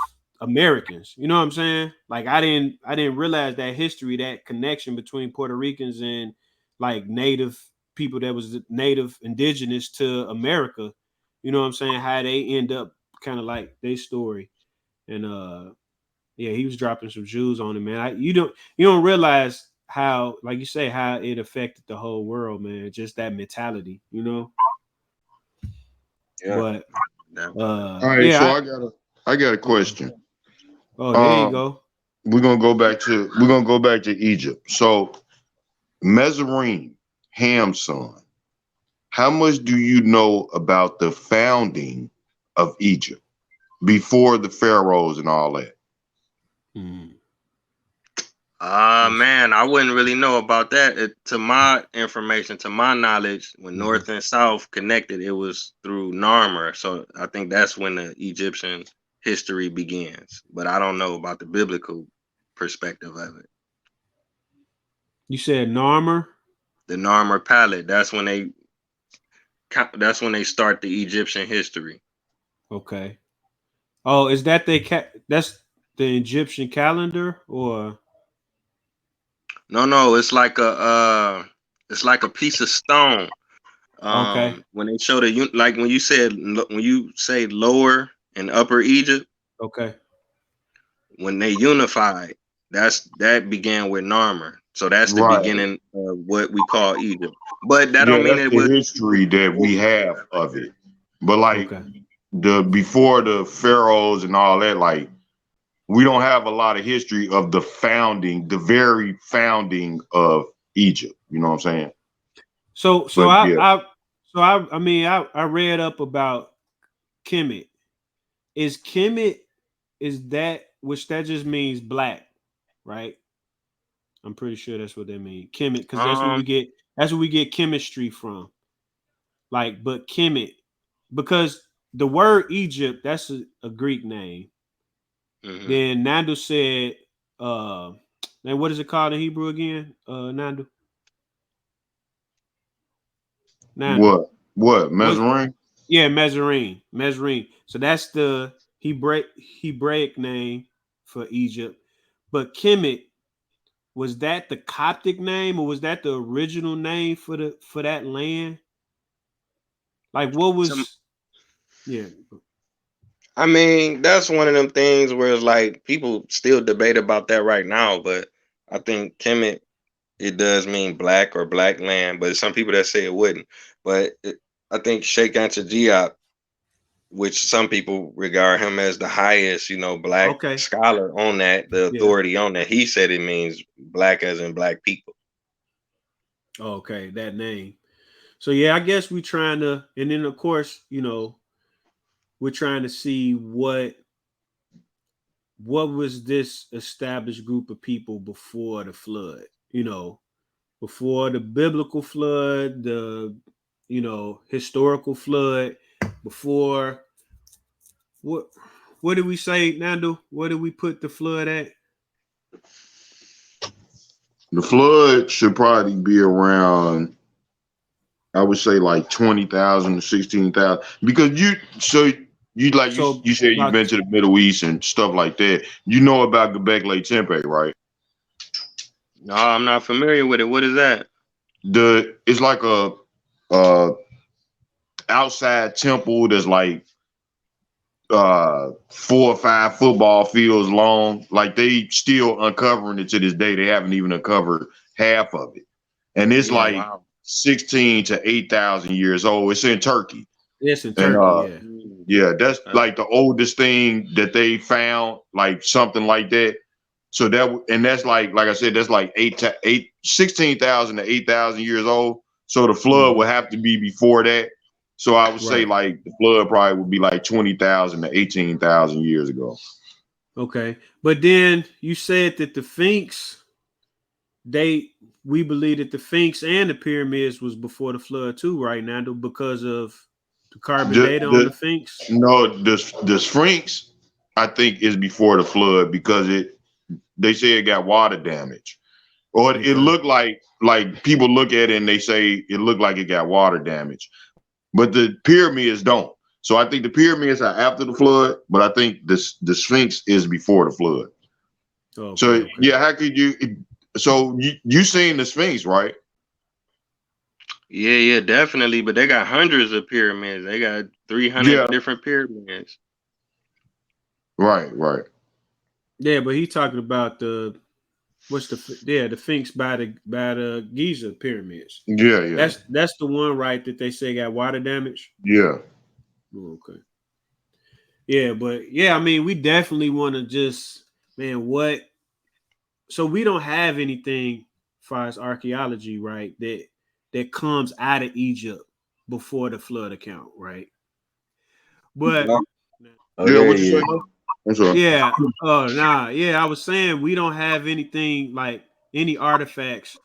Americans. You know what I'm saying? Like I didn't realize that history, that connection between Puerto Ricans and like Native people that was native indigenous to America. You know what I'm saying? How they end up kind of like their story. And yeah, he was dropping some jewels on it, man. You don't realize how, like you say, how it affected the whole world, man. Just that mentality. Yeah. But Definitely. All right, so yeah, I got a uh, question. oh, there you Um, go. we're gonna go back to Egypt. So Mezzarine, Ham's son, how much do you know about the founding of Egypt before the pharaohs and all that? Mm. Man, I wouldn't really know about that. To my information, to my knowledge, when North and South connected, it was through Narmer. So I think that's when the Egyptian history begins. But I don't know about the biblical perspective of it. You said Narmer? The Narmer palette. That's when they start the Egyptian history. Okay. Oh, is that that's the Egyptian calendar or No, it's like a piece of stone. okay. When they show like when you say lower and upper Egypt, Okay. when they unified, that began with Narmer. So that's the Right. beginning of what we call Egypt. But that don't Yeah, mean that's it the was history that we have of it. But like Okay. the before the pharaohs and all that, like we don't have a lot of history of the founding, the very founding of Egypt. You know what I'm saying? So But yeah, I mean I read up about Kemet. Is Kemet is that which that just means black, right? I'm pretty sure that's what they mean. Kemet, because um that's where we get chemistry from. Like, but Kemet, because the word Egypt, that's a Greek name. mhm. Then Nando said, and what is it called in Hebrew again? Nando? Nando. what What Mesrine? yeah, Mesrine. Mesrine. So that's the Hebraic name for Egypt. But Kemet, was that the Coptic name or was that the original name for that land? Like what Some, was yeah. I mean, that's one of them things where it's like people still debate about that right now. But I think Kemet, it does mean black or black land, but some people that say it wouldn't. But I think Sheikh Anta Diop, which some people regard him as the highest, black Okay. scholar on that, the Yeah. authority on that, he said it means black as in black people. Okay, that name. So yeah, I guess we trying to, and then of course, we're trying to see what was this established group of people before the flood, before the biblical flood, the historical flood, before what what did we say, Nando? What did we put the flood at? The flood should probably be around, I would say like 20,000 to 16,000 because you like So you said you've about been to the Middle East and stuff like that. You know about Göbekli Tepe, right? No, I'm not familiar with it. What is that? It's like a uh outside temple that's like 4 or 5 football fields long. Like they still uncovering it to this day. They haven't even uncovered half of it. And it's Yeah, like wow. 16 to 8,000 years old. It's in Turkey. it's in And Turkey, yeah. yeah, that's Okay. like the oldest thing that they found, like something like that. So that's like I said, that's like 16,000 to 8,000 years old. So the flood Mhm. would have to be before that. So I would say Right. like the flood probably would be like 20,000 to 18,000 years ago. Okay. But then you said that the Sphinx, they we believe that the Sphinx and the pyramids was before the flood too, right now, because of the carbon The data on the the Sphinx. no the Sphinx I think is before the flood because they say it got water damage. Or it Okay. looked like people look at it and they say it looked like it got water damage, but the pyramids don't. So I think the pyramids are after the flood, but I think the Sphinx is before the flood. Okay. So Okay. yeah, how could you? So you seen the Sphinx, right? Yeah, definitely. But they got hundreds of pyramids. They got 300 Yeah, different pyramids. right. Yeah, but he talking about the Sphinx by the Giza pyramids. Yeah, That's the one, right, that they say got water damage. yeah. Oh, okay. Yeah, but yeah, I mean, we definitely want to just, man, what? So we don't have anything as far as archaeology, right? That comes out of Egypt before the flood account, right? But Oh, Yeah, there what you he say? is. Huh? I'm sorry. Yeah. Oh, nah. Yeah, I was saying we don't have anything like any artifacts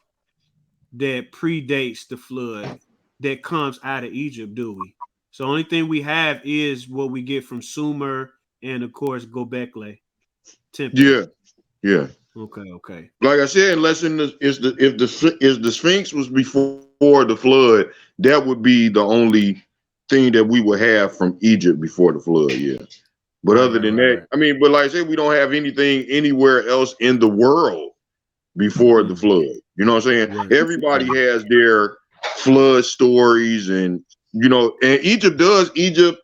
that predates the flood that comes out of Egypt, do we? So only thing we have is what we get from Sumer and of course Gobekli Tepe. Yeah, yeah. Okay, okay. Like I said, unless in the is the if the Sphinx was before the flood, that would be the only thing that we would have from Egypt before the flood. Yeah. But Right, other right, than right, that, right. I mean, but like I said, we don't have anything anywhere else in the world before the Mm, flood. You know what I'm saying? right, Everybody right. has their flood stories, and and Egypt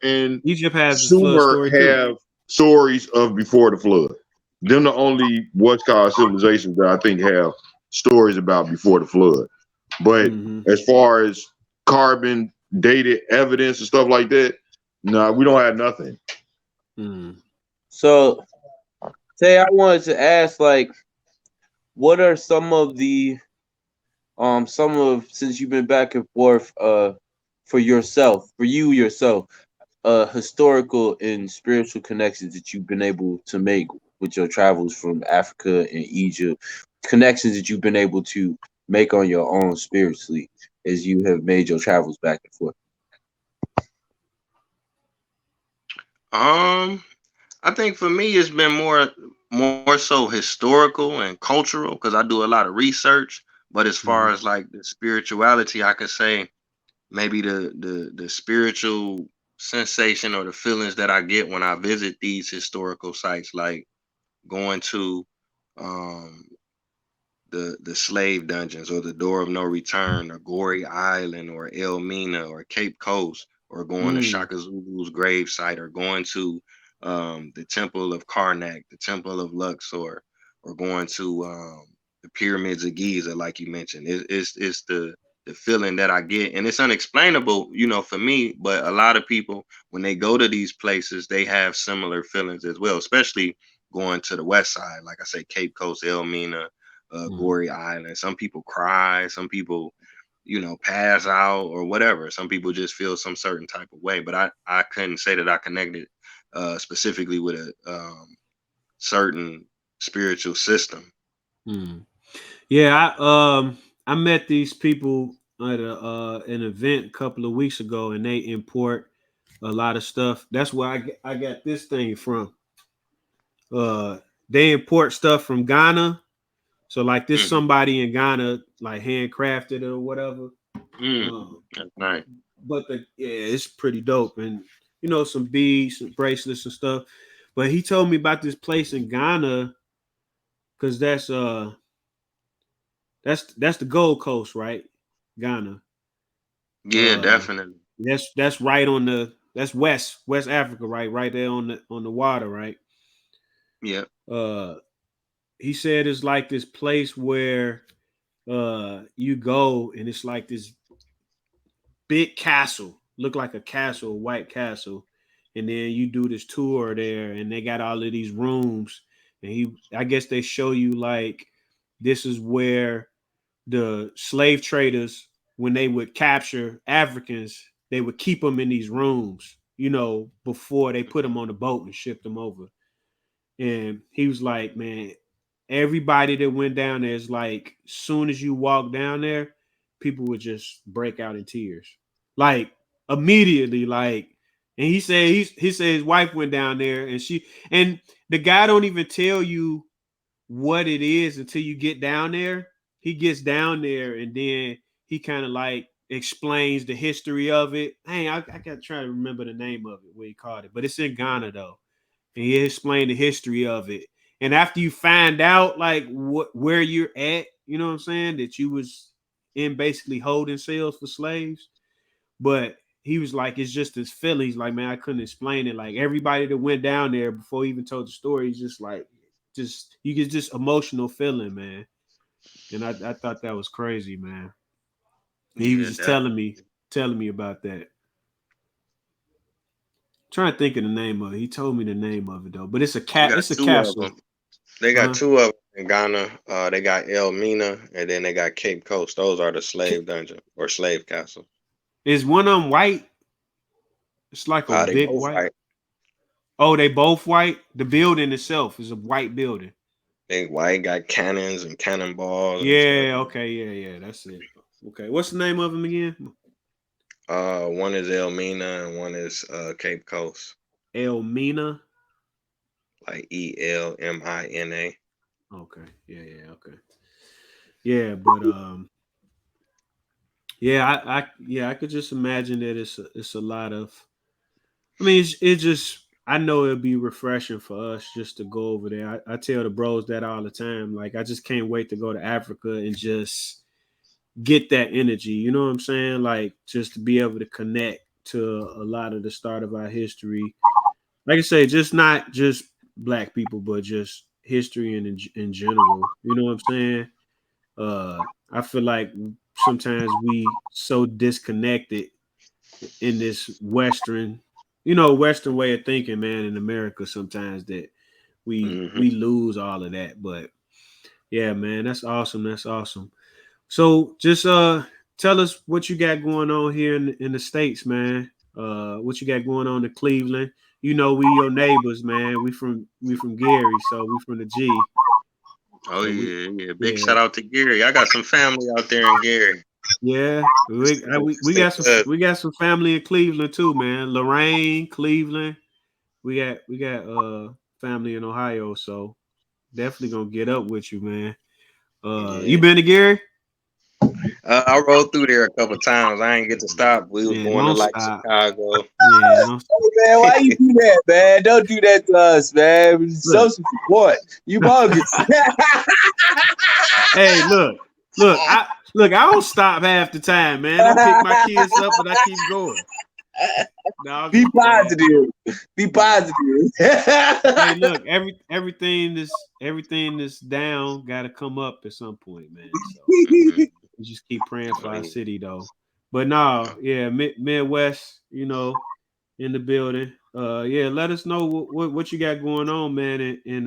and Egypt has this flood Sumer story too. have stories of before the flood. Them the only what's called civilizations that I think have stories about before the flood. But Mm-hmm. as far as carbon dated evidence and stuff like that, no, we don't have nothing. Mm. So, say I wanted to ask, like, what are some of since you've been back and forth, for yourself, for you yourself, historical and spiritual connections that you've been able to make with your travels from Africa and Egypt, connections that you've been able to make on your own spiritually as you have made your travels back and forth. I think for me it's been more so historical and cultural because I do a lot of research. But as far Mm-hmm. as like the spirituality, I could say maybe the spiritual sensation or the feelings that I get when I visit these historical sites, like going to um the slave dungeons or the door of no return or Gory Island or Elmina or Cape Coast or going to Mm. Shaka Zulu's grave site or going to the temple of Karnak, the temple of Luxor, or going to the pyramids of Giza, like you mentioned. It's the feeling that I get, and it's unexplainable, for me. But a lot of people, when they go to these places, they have similar feelings as well, especially going to the west side, like I say, Cape Coast, Elmina, Mm. Gory Island. Some people cry, some people, pass out or whatever. Some people just feel some certain type of way. But I couldn't say that I connected specifically with a certain spiritual system. Mm. Yeah, I met these people at an event a couple of weeks ago, and they import a lot of stuff. That's where I got this thing from. Uh, they import stuff from Ghana. So like this Mm-hmm. somebody in Ghana like handcrafted or whatever. Mm-hmm. Um, That's nice. but yeah, it's pretty dope, and some beads, some bracelets and stuff. But he told me about this place in Ghana because that's the Gold Coast, right? Ghana. Yeah, Uh, definitely. that's right on that's West Africa, right? Right there on the water, right? Yeah. Uh, he said it's like this place where you go and it's like this big castle, look like a castle, a white castle, and then you do this tour there, and they got all of these rooms, and I guess they show you like this is where the slave traders, when they would capture Africans, they would keep them in these rooms, before they put them on the boat and ship them over. And he was like, man, everybody that went down there is like, soon as you walk down there, people would just break out in tears, like immediately. Like, and he said his wife went down there, and the guy don't even tell you what it is until you get down there. He gets down there and then he kind of like explains the history of it. Hey, I got to try to remember the name of it, what he called it, but it's in Ghana though, and he explained the history of it. And after you find out like where you're at, you know what I'm saying, that you was in basically holding cells for slaves, but he was like, it's just this feeling. He's like, man, I couldn't explain it. Like everybody that went down there before he even told the story, he's just like, just you get this emotional feeling, man. And I thought that was crazy, man. And he was Yeah, just definitely. telling me about that. Trying to think of the name of it. He told me the name of it though, but it's a You cat. got It's a two of castle. them. They got Huh? two of them in Ghana. They got Elmina and then they got Cape Coast. Those are the slave dungeon or slave castle. Is one of them white? It's like a They big both white. white. Oh, they both white. The building itself is a white building. They white, got cannons and cannonballs and stuff. Yeah. Okay. Yeah. Yeah. That's it. Okay. What's the name of them again? One is Elmina and one is Cape Coast, Elmina. like Elmina. Okay. Yeah. Yeah. Okay. Yeah. But yeah. Yeah. I could just imagine that it's a lot of. I mean, it just. I know it'll be refreshing for us just to go over there. I tell the bros that all the time. Like, I just can't wait to go to Africa and just get that energy. You know what I'm saying? Like, just to be able to connect to a lot of the start of our history. Like I say, just not just black people, but just history and in general. You know what I'm saying? I feel like sometimes we so disconnected in this Western way of thinking, man, in America sometimes that we Mm-hmm. lose all of that. But yeah, man, that's awesome. That's awesome. So just tell us what you got going on here in the States, man. What you got going on in Cleveland. You know, we your neighbors, man. We from Gary, so we from the G. Oh So we yeah, yeah. Big yeah. shout out to Gary. I got some family out there in Gary. Yeah. We Stay got some good. we got some family in Cleveland too, man. Lorraine, Cleveland. We got family in Ohio, so definitely gonna get up with you, man. You Yeah. been to Gary? I rode through there a couple times. I ain't get to stop. We was Man, going to don't like stop. Chicago. Yeah, don't Hey, man, why you do that, man? Don't do that to us, man. Show look. some support. You bogus. Hey, I don't stop half the time, man. I pick my kids up and I keep going. No, I'm Be just playing. positive. Be Yeah. positive. Hey, look, everything that's down got to come up at some point, man. So Mhm. we just keep praying for Oh, our yeah. city, though. But no, yeah, Midwest, in the building. Yeah, let us know what you got going on, man, in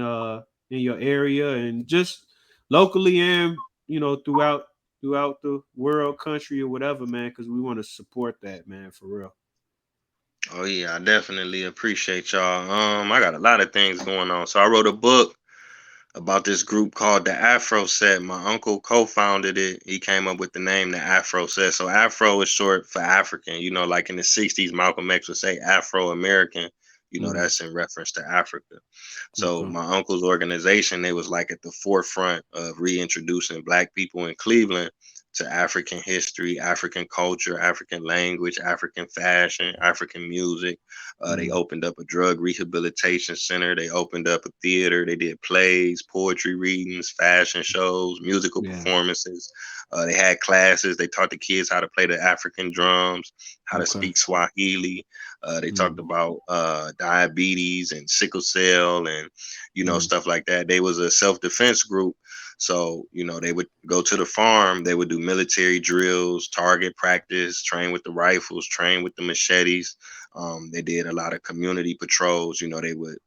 your area and just locally and throughout the world, country, or whatever, man, because we want to support that, man, for real. Oh yeah, I definitely appreciate y'all. I got a lot of things going on. So I wrote a book about this group called the Afro Set. My uncle co-founded it. He came up with the name the Afro Set. So Afro is short for African. Like in the 60s, Malcolm X would say Afro American. Mm, That's in reference to Africa. So okay. my uncle's organization, they was like at the forefront of reintroducing black people in Cleveland to African history, African culture, African language, African fashion, African music. They Mm, opened up a drug rehabilitation center. They opened up a theater. They did plays, poetry readings, fashion shows, musical yeah. performances. They had classes. They taught the kids how to play the African drums, how to Okay. speak Swahili. They talked Mm, about diabetes and sickle cell and mm, stuff like that. They was a self defense group, so they would go to the farm. They would do military drills, target practice, train with the rifles, train with the machetes. They did a lot of community patrols. They would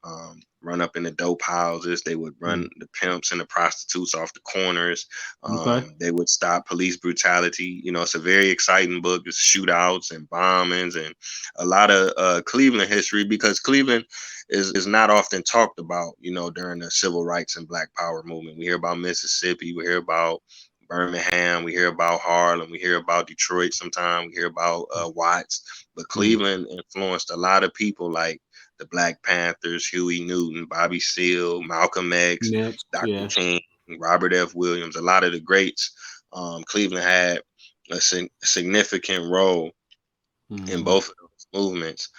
run up in the dope houses. They would run mm. the pimps and the prostitutes off the corners. Okay. They would stop police brutality. It's a very exciting book. It's shootouts and bombings and a lot of Cleveland history because Cleveland is not often talked about, during the civil rights and Black Power movement. We hear about Mississippi, we hear about Birmingham, we hear about Harlem, we hear about Detroit sometimes, we hear about Watts, but Mm. Cleveland influenced a lot of people like the Black Panthers, Huey Newton, Bobby Seale, Malcolm X, Next. Dr. Yeah. King, Robert F. Williams, a lot of the greats. Cleveland had a significant role in Hmm. both of those movements.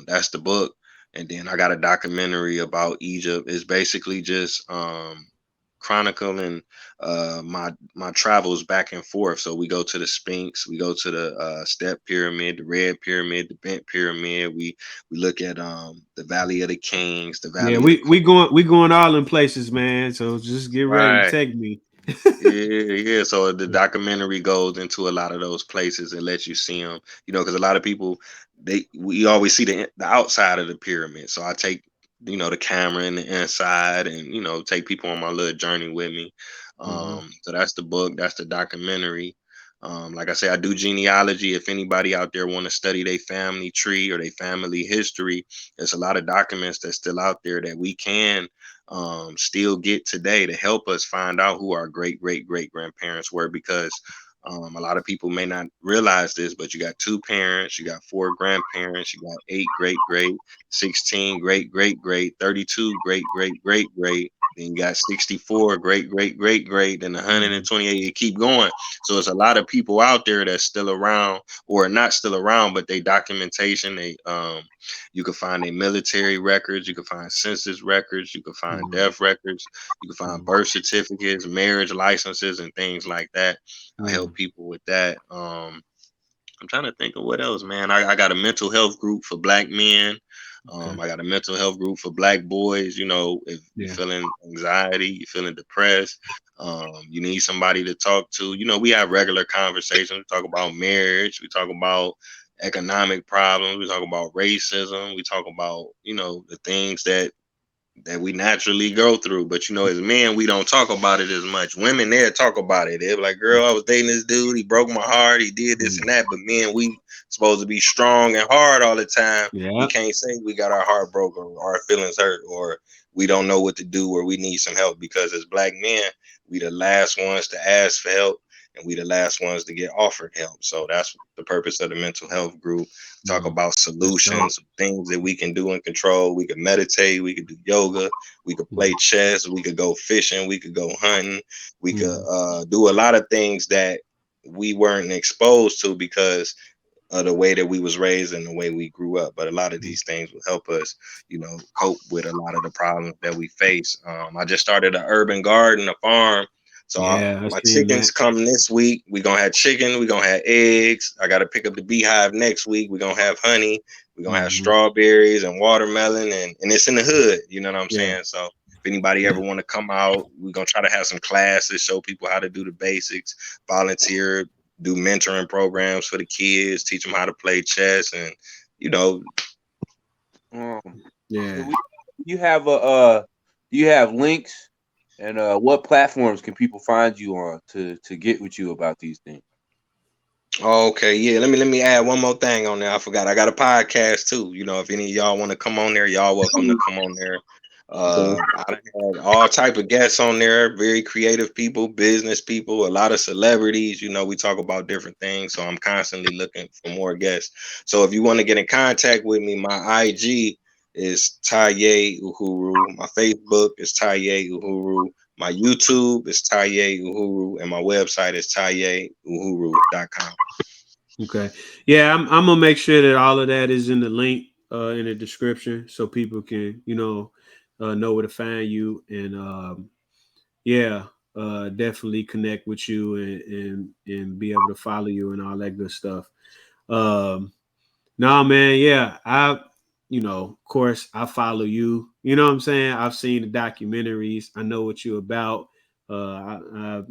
That's the book. And then I got a documentary about Egypt. It's basically just chronicling my travels back and forth. So we go to the Sphinx, we go to the Step Pyramid, the Red Pyramid, the Bent Pyramid. We look at the Valley of the Kings, the Yeah, Valley of the we going all in places, man. So just get ready to Right. take me. Yeah, yeah. So the documentary goes into a lot of those places and lets you see them. Because a lot of people we always see the outside of the pyramid. So I take the camera in the inside and take people on my little journey with me. Hmm. So that's the book. That's the documentary. Like I say, I do genealogy. If anybody out there want to study their family tree or their family history, there's a lot of documents that's still out there that we can still get today to help us find out who our great great great grandparents were. Because a lot of people may not realize this, but you got two parents, you got four grandparents, you got eight great great, 16 great great great, 32 great great great great. Then you got 64 great great great great, then Mhm. 128. You keep going. So it's a lot of people out there that's still around or not still around, but they documentation, you can find their military records, you can find census records, you can find Mhm. death records, you can find Mhm. birth certificates, marriage licenses, and things like that. I help Mhm. people with that. I'm trying to think of what else, man. I got a mental health group for black men. Okay. I got a mental health group for black boys. You know, if you're Yeah. feeling anxiety, you're feeling depressed, you need somebody to talk to. You know, we have regular conversations. We talk about marriage. We talk about economic problems. We talk about racism. We talk about, you know, the things that we naturally go through. But you know, as men, we don't talk about it as much. Women, they'll talk about it. They're like, "Girl, I was dating this dude. He broke my heart. He did this Mhm. and that." But men, we supposed to be strong and hard all the time. We Yeah. can't say we got our heart broken or our feelings hurt or we don't know what to do or we need some help, because as black men, we the last ones to ask for help and we the last ones to get offered help. So that's the purpose of the mental health group. Talk Mhm. about That's dope. solutions, things that we can do and control. We could meditate, we could do yoga, we could Mhm. play chess, we could go fishing, we could go hunting, we could Mhm. do a lot of things that we weren't exposed to because of the way that we was raised and the way we grew up. But a lot of Mhm. these things will help us, you know, cope with a lot of the problems that we face. I just started an urban garden, a farm. So Yeah, I my seen chickens that. coming this week. We're gonna have chicken, we're gonna have eggs. I gotta pick up the beehive next week. We're gonna have honey, we're gonna have Mhm. strawberries and watermelon, and it's in the hood, you know what I'm Yeah. saying? So if anybody Yeah. ever want to come out, we're gonna try to have some classes, show people how to do the basics, volunteer, do mentoring programs for the kids, teach them how to play chess, and you know, Um, Yeah. you have a you have links, and what platforms can people find you on to get with you about these things? okay, yeah. Let me add one more thing on there. I forgot. I got a podcast too. You know, if any of y'all want to come on there, y'all welcome to come on there. Okay. I done had all type of guests on there, very creative people, business people, a lot of celebrities. You know, we talk about different things, so I'm constantly looking for more guests. So if you want to get in contact with me, my IG is Taye Uhuru. My Facebook is Taye Uhuru. My YouTube is Taye Uhuru, and my website is tayeuhuru.com. Okay. Yeah, I'm gonna make sure that all of that is in the link in the description so people can, know where to find you and yeah, definitely connect with you and be able to follow you and all that good stuff. Um no man, yeah. Of course I follow you. You know what I'm saying? I've seen the documentaries. I know what you're about. I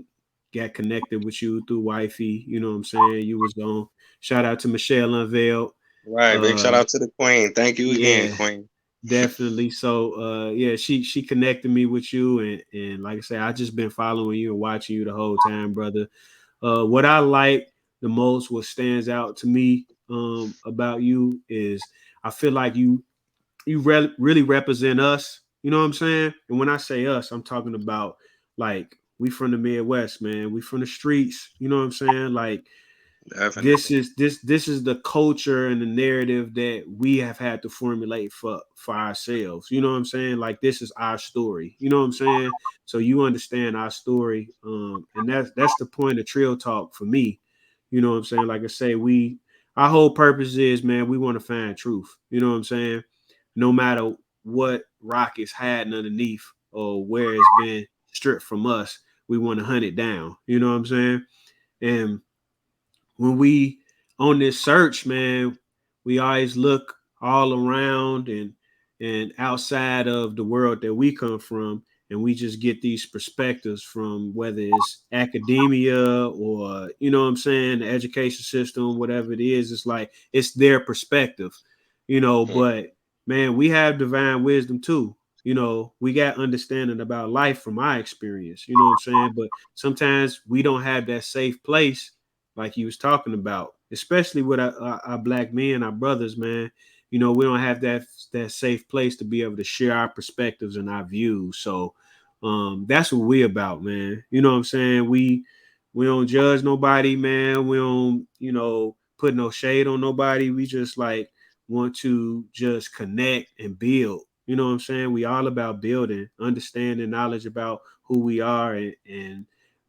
got connected with you through wifey. You know what I'm saying? You was on. Shout out to Michelle Unveiled. Right. Big shout Uh, out to the Queen. Thank you again, yeah, Queen. definitely. So, yeah, she connected me with you, and like I said, I just been following you and watching you the whole time, brother. What I like the most, what stands out to me about you is I feel like you really represent us. You know what I'm saying? And when I say us, I'm talking about like we from the Midwest, man. We from the streets. You know what I'm saying? Like this Definitely. is this is the culture and the narrative that we have had to formulate for ourselves. You know what I'm saying? Like this is our story. You know what I'm saying? So you understand our story, and that's the point of Treal Talk for me. You know what I'm saying? Like I say, we our whole purpose is, man, we want to find truth. You know what I'm saying? No matter what rock is hiding underneath or where it's been stripped from us, we want to hunt it down. You know what I'm saying? And when we on this search, man, we always look all around and outside of the world that we come from, and we just get these perspectives from whether it's academia or what I'm saying, the education system, whatever it is. It's like it's their perspective, Mhm. but man, we have divine wisdom too. We got understanding about life from our experience, you know what I'm saying? But sometimes we don't have that safe place like you was talking about, especially with our black men, our brothers, man. You know, we don't have that safe place to be able to share our perspectives and our views. So that's what we about, man. You know what I'm saying? We don't judge nobody, man. We don't, put no shade on nobody. We just like want to just connect and build. You know what I'm saying? We all about building, understanding knowledge about who we are and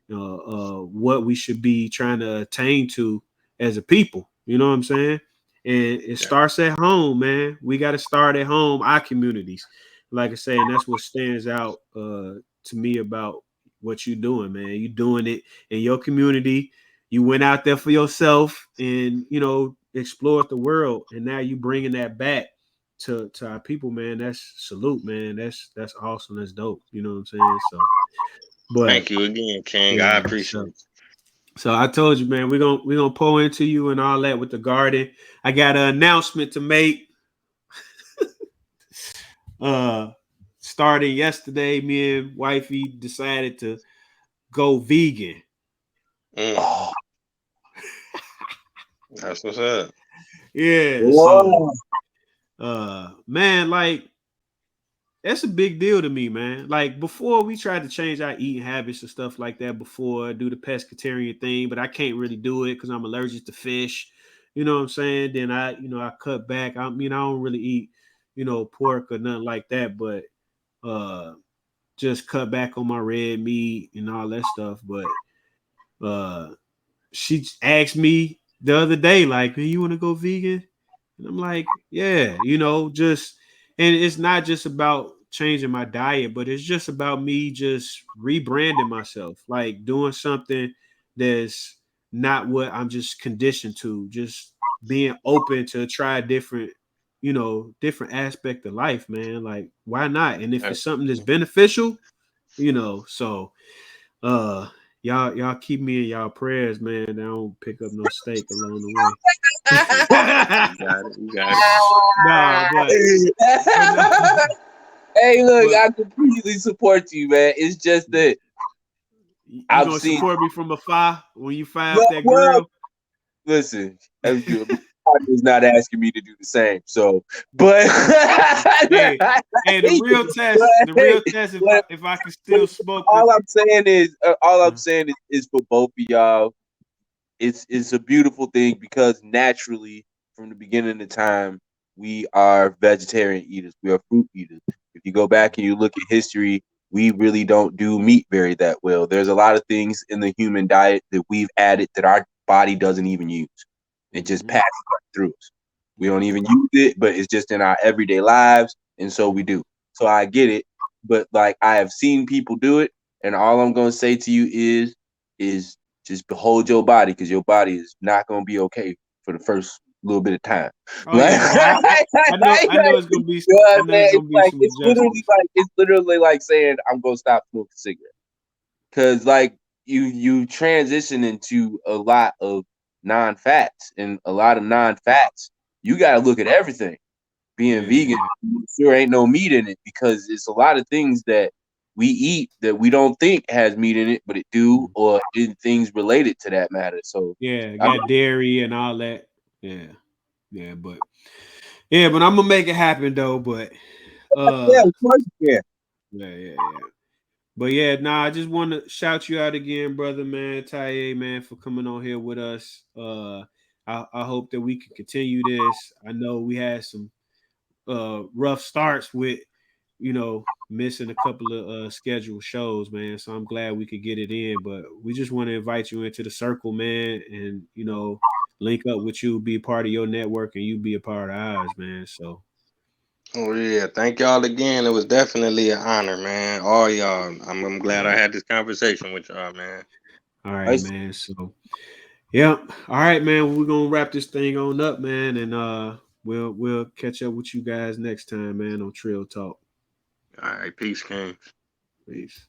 what we should be trying to attain to as a people. You know what I'm saying? And it starts at home, man. We got to start at home, our communities. Like I say, and that's what stands out to me about what you're doing, man. You doing it in your community. You went out there for yourself and explored the world, and now you bringing that back to our people, man. That's salute, man. That's awesome. That's dope. You know what I'm saying? So, but Thank you again, King. I yeah, appreciate it. so I told you, man, we're gonna pull into you and all that with the garden. I got an announcement to make. uh Starting yesterday, me and wifey decided to go vegan. Mm, Oh, that's what's up. Yeah, so whoa. man, like that's a big deal to me, man. Like before, we tried to change our eating habits and stuff like that before, do the pescatarian thing, but I can't really do it because I'm allergic to fish. You know what I'm saying? Then I cut back. I mean, I don't really eat, pork or nothing like that, but uh, just cut back on my red meat and all that stuff. But uh, she asked me the other day, like, "Man, you want to go vegan?" And I'm like, yeah, just, and it's not just about changing my diet, but it's just about me just rebranding myself, like doing something that's not what I'm just conditioned to, just being open to try different aspect of life, man. Like, why not? And if it's something that's beneficial, so uh y'all keep me in y'all prayers, man. I don't pick up no steak along the way. You got it. You got it. No, but no, Hey, look, but I completely support you, man. It's just that you I've gonna seen. support me from afar when you fire Well, up that well, grill. listen, as you, partner is not asking me to do the same. So, but Hey, hey, the real but, test, the hey, real test. If I but, if I can but still smoke the, all I'm saying is, is for both of y'all. It's a beautiful thing because naturally, from the beginning of time, we are vegetarian eaters. We are fruit eaters. If you go back and you look at history, we really don't do meat very that well. There's a lot of things in the human diet that we've added that our body doesn't even use. It just Mhm, passes right through us. We don't yeah, even use it, but it's just in our everyday lives, and so we mhm, do. So I get it, but like I have seen people do it, and all I'm gonna say to you is just behold your body because your body is not gonna be okay for the first little bit of time. oh Like, yeah, no, I know it's gonna be, you know what I I'm know saying? it's gonna be some adjustments. It's literally like saying I'm gonna stop smoking cigarettes because like you transition into a lot of non-fats and a lot of non-fats. You got to look at everything. Being Yeah, vegan, sure ain't no meat in it because it's a lot of things that we eat that we don't think has meat in it, but it do, mhm, or in things related to that matter. So, yeah, I mean, got dairy and all that. Yeah, but I'm gonna make it happen though. But yeah, uh, of course you can. yeah. But yeah, nah, I just want to shout you out again, brother, man, Taye, man, for coming on here with us. I hope that we can continue this. I know we had some rough starts with, missing a couple of scheduled shows, man. So I'm glad we could get it in. But we just want to invite you into the circle, man, and link up with you, be a part of your network, and you be a part of ours, man. So Oh yeah, thank y'all again. It was definitely an honor, man. All y'all. I'm glad I yeah. had this conversation with y'all, man. All right, Nice. man. So yeah. All right, man. We're gonna wrap this thing on up, man, and we'll catch up with you guys next time, man, on Treal Talk. All right, peace, King. Peace.